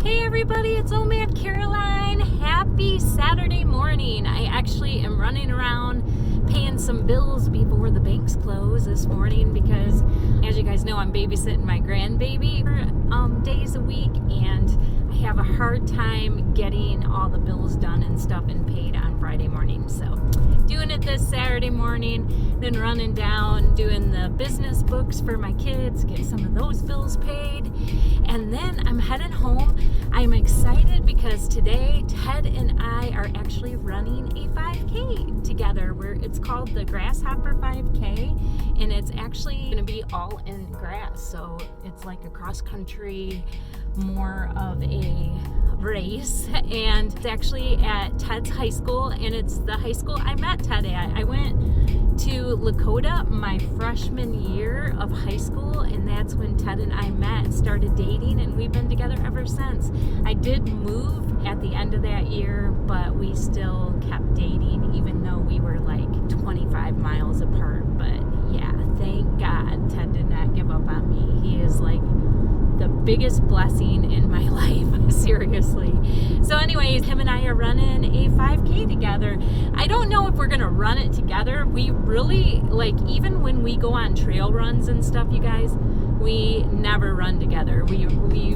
Hey everybody, it's Old Man Caroline. Happy Saturday morning. I actually am running around paying some bills before the banks close this morning because, as you guys know, I'm babysitting my grandbaby days a week, and I have a hard time getting all the bills done and stuff and paid on Friday morning. So doing it this Saturday morning, then running down, doing the business books for my kids, get some of those bills paid, and then I'm heading home. I'm excited because today Ted and I are actually running a 5K together. It's called the Grasshopper 5K, and it's actually going to be all in grass. So it's like a cross country, more of a race, and it's actually at Ted's high school, and it's the high school I met Ted at. I went to Lakota my freshman year of high school, and that's when Ted and I met and started dating, and we've been together ever since. I did move at the end of that year, but we still kept dating even though we were like 25 miles apart. But yeah, thank God Ted did not give up on me. He is like the biggest blessing in my life, seriously. So anyways, him and I are running a 5K together. I don't know if we're gonna run it together. We really, like, even when we go on trail runs and stuff, you guys, we never run together. We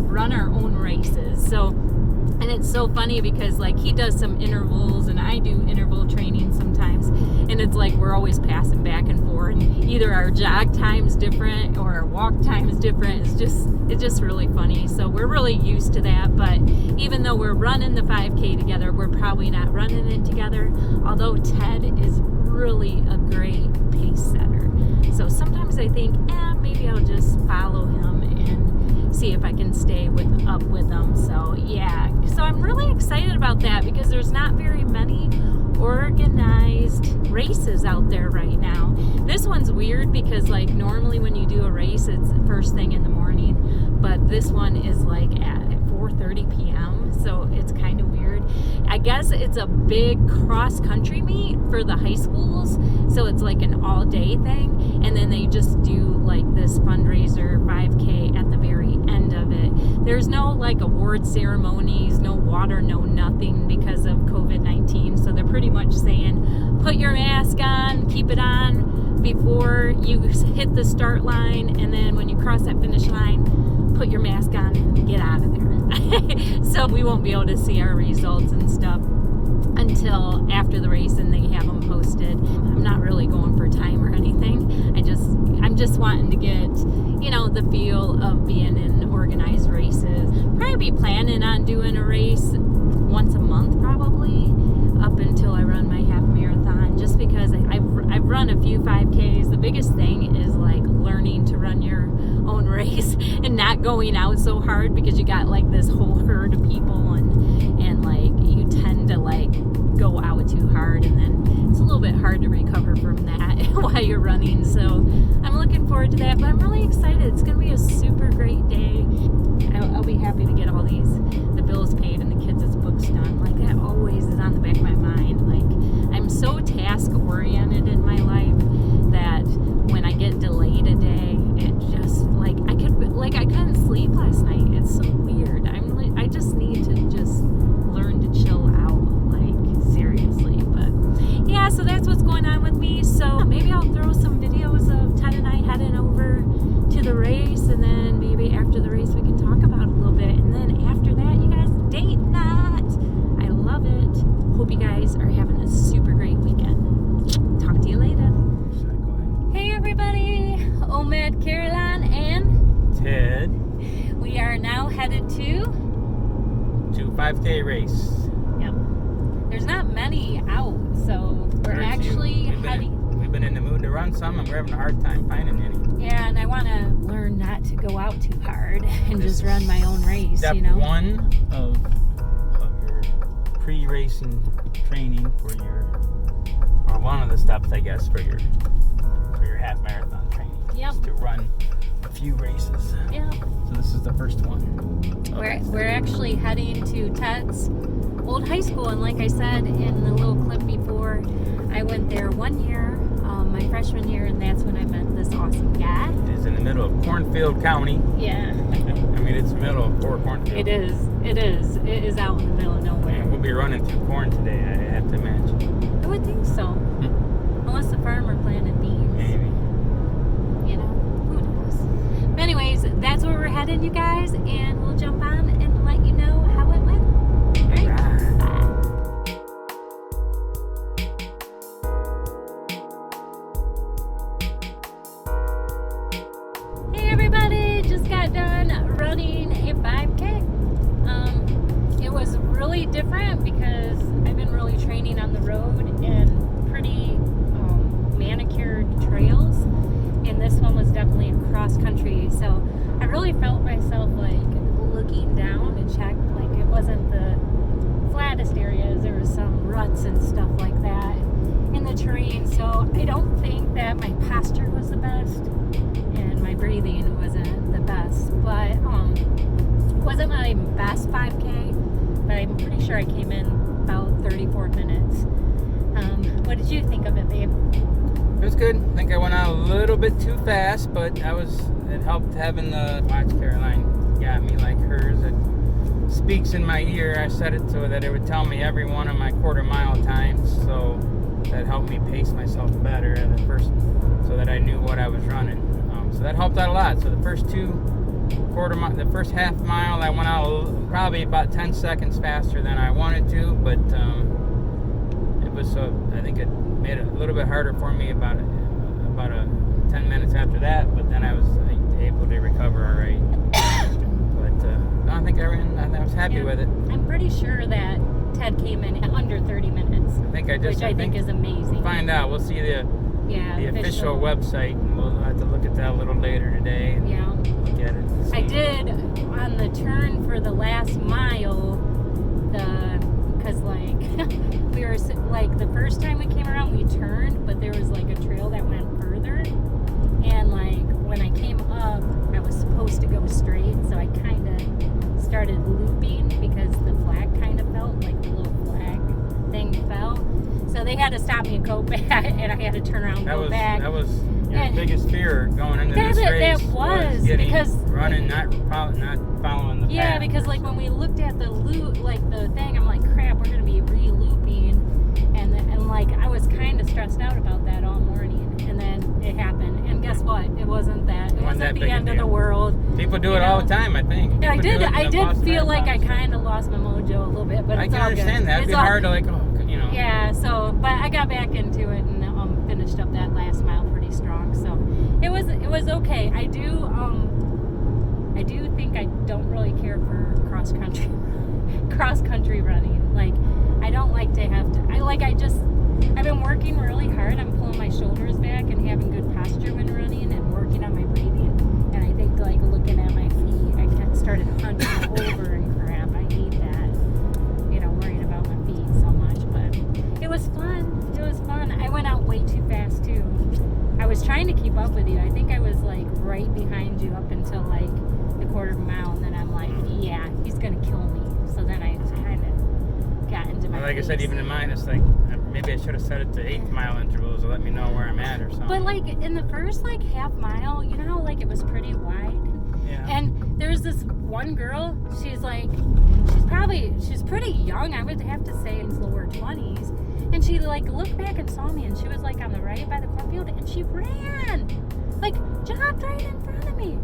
run our own races. So, and it's so funny because like he does some intervals and I do interval training sometimes, and it's like we're always passing back and forth. Either our jog time's different or our walk time is different. It's just really funny. So we're really used to that. But even though we're running the 5K together, we're probably not running it together. Although Ted is really a great pace setter. So sometimes I think, maybe I'll just follow him and see if I can stay up with him. So yeah, so I'm really excited about that because there's not very many organized races out there right now. This one's weird because like normally when you do a race, it's first thing in the morning, but this one is like at 4:30 p.m. So it's kind of weird. I guess it's a big cross country meet for the high schools, so it's like an all day thing, and then they just do like this fundraiser 5K at the very end of it. There's no like award ceremonies, no water, no nothing because of COVID-19. So they're pretty much saying put your mask on, keep it on before you hit the start line, and then when you cross that finish line, put your mask on and get out of there. So we won't be able to see our results and stuff until after the race, and they have them posted. I'm not really going for time or anything. I'm just wanting to get, the feel of being in organized races. Probably be planning on doing a race once a month probably up until I run my half marathon, just because I've run a few 5Ks. The biggest thing is like learning to run your own race and not going out so hard because you got like this whole herd of people and like you tend to like go out too hard, and then it's a little bit hard to recover from that while you're running. So I'm looking forward to that, but I'm really excited. It's gonna be a super great day. I'll be happy to get all the bills paid and the kids' books done. Like that always is on the back of my mind. Like I'm so task oriented in my life that when I get delayed a day, it just like I couldn't sleep last night. It's so weird. I just need to just learn to chill out, like seriously. But yeah, so that's what's going on with me. So maybe I'll throw some videos of Ted and I heading over to the race, and then maybe after the race we can talk about it a little bit, and then after that, you guys, date night. I love it. Hope you guys are having a super great weekend. Talk to you later. Hey everybody, Omad, Caroline, and Ted. We are now headed to 5K race. Yep. There's not many out, so we're actually heading. We've been in the mood to run some, and we're having a hard time finding any. Yeah, and I want to learn not to go out too hard and just run my own race. Step one of your pre-racing training or one of the steps, I guess, for your half marathon training. Yep. Is to run a few races. Yeah. So this is the first one. We're actually heading to Ted's old high school, and like I said in the little clip before, I went there one year, my freshman year, and that's when I met this awesome guy. It's in the middle of Cornfield County. Yeah. I me it's the middle of poor cornfield. It is. It is. It is out in the middle of nowhere. And we'll be running through corn today, I have to imagine. I would think so. Unless the farmer planted beans. Maybe. You know, who knows? But anyways, that's where we're headed, you guys, and we'll jump on and let you know how it went. All right. Bye. Hey everybody, just got done running a 5K. It was really different because I've been really training on the road and pretty manicured trails, and this one was definitely a cross country, so I really felt myself like looking down to check, like it wasn't the flattest areas, there was some ruts and stuff like that in the terrain, so I don't think that my posture was the best and my breathing wasn't the best, but wasn't my best 5K, but I'm pretty sure I came in about 34 minutes. What did you think of it, babe? It was good. I think I went out a little bit too fast, but it helped having the watch Caroline got me like hers. It speaks in my ear. I set it so that it would tell me every one of my quarter mile times, so that helped me pace myself better at the first, so that I knew what I was running. So that helped out a lot. So the first the first half mile, I went out probably about 10 seconds faster than I wanted to, but it was I think it made it a little bit harder for me about 10 minutes after that, but then I was able to recover all right. But no, I think I was happy with it. I'm pretty sure that Ted came in under 30 minutes. Which I think is amazing. We'll find out. We'll see the official website, and we'll have to look at that a little later today. And look at it. I did on the turn for the last mile, because like we were like the first time we came around we turned, but there was like a trail that went further, and like when I came up I was supposed to go straight, so I kind of started looping because the flag kind of felt like the little flag thing fell, so they had to stop me and go back, and I had to turn around and go back. That was your biggest fear going into this race. That was because running, not following the path. Yeah, because like when we looked at the loop, like the thing, I'm like, crap, we're gonna be re-looping, and like I was kind of stressed out about that all morning, and then it happened, and guess what? It wasn't that. It wasn't the end of the world. People do it all the time, I think. Yeah, I did feel like I kind of lost my mojo a little bit, but it's all good. I can understand that. It'd be hard to Yeah, so but I got back into it and finished up that last mile pretty strong, so it was okay. I do think I don't really care for cross country running. Like I don't like to have to. I've been working really hard. I'm pulling my shoulders back and having good posture when running and working on my breathing. And I think like looking at my feet, I started hunching over and crap. I hate that. Worrying about my feet so much, but it was fun. It was fun. I went out way too fast too. I was trying to keep up with you. I think I was like right behind you up until like the quarter mile, and then I'm like, yeah, he's gonna kill me. So then I kind of got into my. Like I said, even in mine, it's like maybe I should have set it to 8 mile intervals to let me know where I'm at or something. But like in the first like half mile, you know how like it was pretty wide. Yeah. And there's this one girl. She's pretty young. I would have to say in lower 20s. And she like looked back and saw me, and she was like on the right by the cornfield, and she ran, like jogged right in front of me.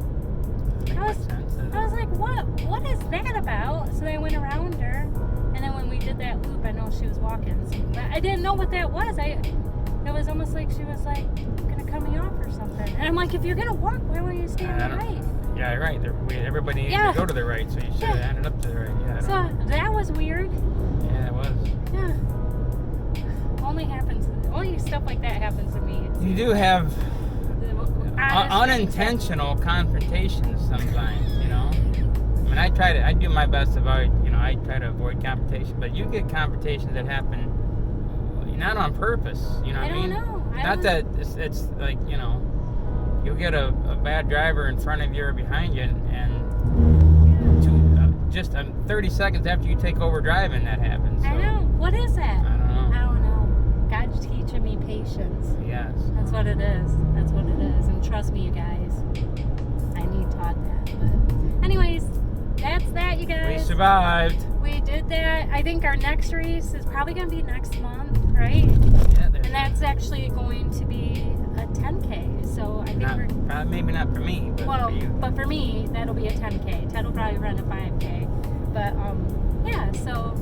I was like, what is that about? So I went around her, and then when we did that loop, I know she was walking, but I didn't know what that was. It was almost like she was like gonna cut me off or something. And I'm like, if you're gonna walk, why won't you stay on the right? Yeah, you're right. Everybody needs to go to the right, so you should have ended up to the right. Yeah. So that was weird. Yeah, it was. Yeah. Only stuff like that happens to me. You do have unintentional confrontations sometimes, I mean, I do my best to avoid, I try to avoid confrontation, but you get confrontations that happen not on purpose, you know what I mean? I don't know. Not that it's like, you'll get a bad driver in front of you or behind you, and just 30 seconds after you take over driving, that happens. So. I know. What is that? I don't know. God's teaching me patience. Yes. That's what it is. And trust me, you guys, I need taught that. But anyways, that's that, you We guys. survived. We did that. I think our next race is probably going to be next month, right? Yeah, And that's actually going to be a 10K. So I think we're... maybe not for me, but Well, for you. but for me, that'll be a 10K. Ted will probably run a 5K. But, yeah, so